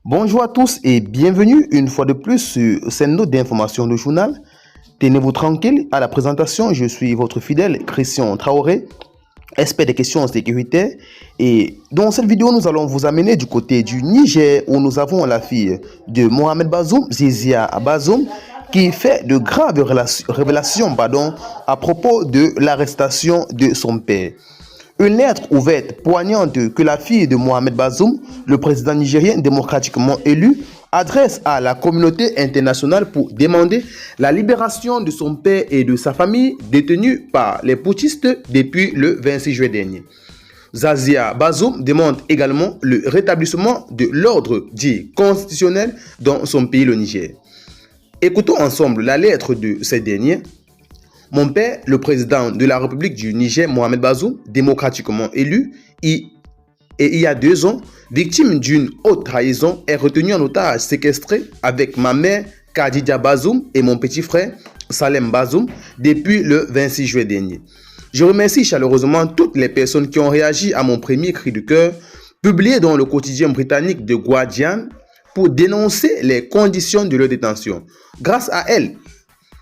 Bonjour à tous et bienvenue une fois de plus sur cette note d'information de journal. Tenez-vous tranquille, à la présentation, je suis votre fidèle Christian Traoré, expert des questions sécuritaires. Et dans cette vidéo, nous allons vous amener du côté du Niger où nous avons la fille de Mohamed Bazoum, Zizia Bazoum, qui fait de graves révélations à propos de l'arrestation de son père. Une lettre ouverte, poignante que la fille de Mohamed Bazoum, le président nigérien démocratiquement élu, adresse à la communauté internationale pour demander la libération de son père et de sa famille détenus par les putschistes depuis le 26 juillet dernier. Zizia Bazoum demande également le rétablissement de l'ordre dit constitutionnel dans son pays, le Niger. Écoutons ensemble la lettre de ces derniers. Mon père, le président de la République du Niger, Mohamed Bazoum, démocratiquement élu, il y a 2 ans, victime d'une haute trahison, est retenu en otage, séquestré avec ma mère, Khadija Bazoum, et mon petit frère, Salem Bazoum, depuis le 26 juillet dernier. Je remercie chaleureusement toutes les personnes qui ont réagi à mon premier cri de cœur, publié dans le quotidien britannique The Guardian, pour dénoncer les conditions de leur détention. Grâce à elles,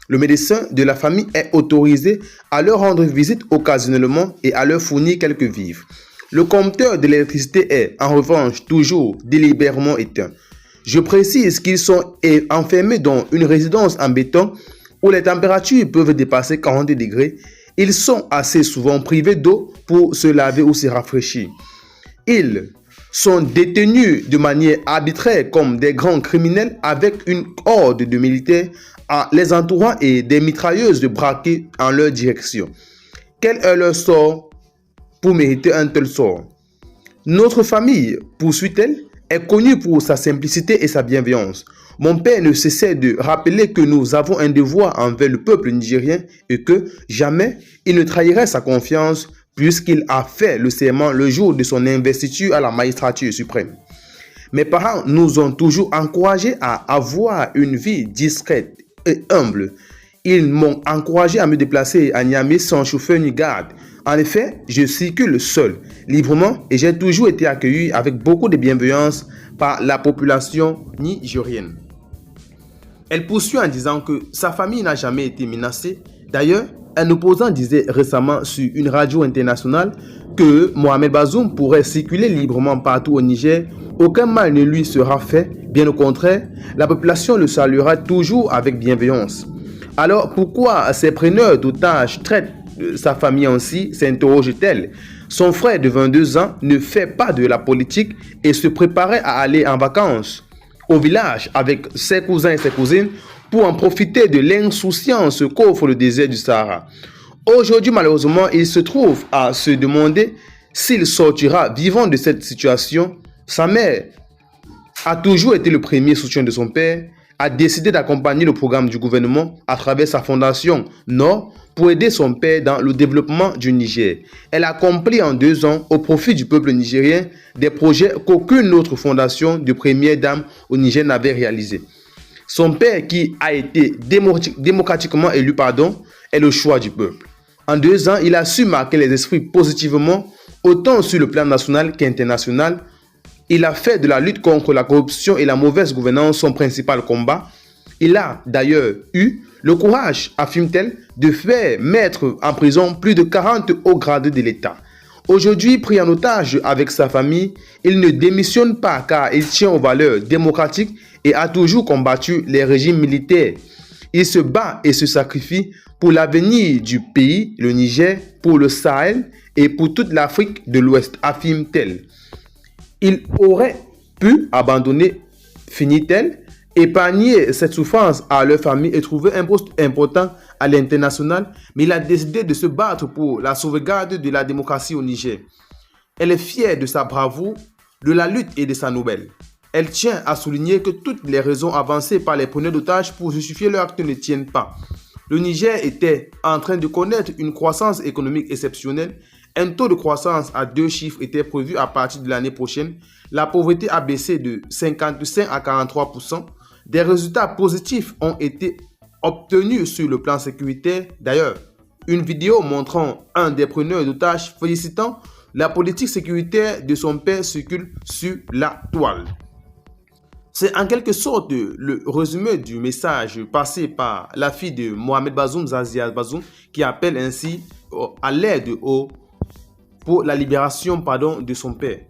le médecin de la famille est autorisé à leur rendre visite occasionnellement et à leur fournir quelques vivres. Le compteur de l'électricité est, en revanche, toujours délibérément éteint. Je précise qu'ils sont enfermés dans une résidence en béton où les températures peuvent dépasser 40 degrés. Ils sont assez souvent privés d'eau pour se laver ou se rafraîchir. Ils sont détenus de manière arbitraire comme des grands criminels avec une horde de militaires les entourant et des mitrailleuses de braquer en leur direction. Quel est leur sort pour mériter un tel sort? Notre famille, poursuit-elle, est connue pour sa simplicité et sa bienveillance. Mon père ne cessait de rappeler que nous avons un devoir envers le peuple nigérien et que jamais il ne trahirait sa confiance puisqu'il a fait le serment le jour de son investiture à la magistrature suprême. Mes parents nous ont toujours encouragés à avoir une vie discrète et humble. Ils m'ont encouragé à me déplacer à Niamey sans chauffeur ni garde. En effet, je circule seul, librement, et j'ai toujours été accueilli avec beaucoup de bienveillance par la population nigérienne. Elle poursuit en disant que sa famille n'a jamais été menacée. D'ailleurs, un opposant disait récemment sur une radio internationale que Mohamed Bazoum pourrait circuler librement partout au Niger. Aucun mal ne lui sera fait. Bien au contraire, la population le saluera toujours avec bienveillance. Alors pourquoi ces preneurs d'otages traitent sa famille ainsi, s'interroge-t-elle. Son frère de 22 ans ne fait pas de la politique et se préparait à aller en vacances au village avec ses cousins et ses cousines pour en profiter de l'insouciance qu'offre le désert du Sahara. Aujourd'hui, malheureusement, il se trouve à se demander s'il sortira vivant de cette situation. Sa mère a toujours été le premier soutien de son père, a décidé d'accompagner le programme du gouvernement à travers sa fondation Nord pour aider son père dans le développement du Niger. Elle a accompli en 2 ans, au profit du peuple nigérien, des projets qu'aucune autre fondation de première dame au Niger n'avait réalisés. Son père, qui a été démocratiquement élu, est le choix du peuple. En 2 ans, il a su marquer les esprits positivement, autant sur le plan national qu'international. Il a fait de la lutte contre la corruption et la mauvaise gouvernance son principal combat. Il a d'ailleurs eu le courage, affirme-t-elle, de faire mettre en prison plus de 40 hauts gradés de l'État. Aujourd'hui, pris en otage avec sa famille, il ne démissionne pas car il tient aux valeurs démocratiques et a toujours combattu les régimes militaires. Il se bat et se sacrifie pour l'avenir du pays, le Niger, pour le Sahel et pour toute l'Afrique de l'Ouest, affirme-t-elle. Il aurait pu abandonner, finit-elle, épargner cette souffrance à leur famille et trouver un poste important à l'international, mais il a décidé de se battre pour la sauvegarde de la démocratie au Niger. Elle est fière de sa bravoure, de la lutte et de sa nouvelle. Elle tient à souligner que toutes les raisons avancées par les preneurs d'otages pour justifier leur acte ne tiennent pas. Le Niger était en train de connaître une croissance économique exceptionnelle. Un taux de croissance à 2 chiffres était prévu à partir de l'année prochaine. La pauvreté a baissé de 55 à 43%. Des résultats positifs ont été obtenus sur le plan sécuritaire. D'ailleurs, une vidéo montrant un des preneurs d'otages félicitant la politique sécuritaire de son père circule sur la toile. C'est en quelque sorte le résumé du message passé par la fille de Mohamed Bazoum, Zazia Bazoum, qui appelle ainsi à l'aide pour la libération de son père.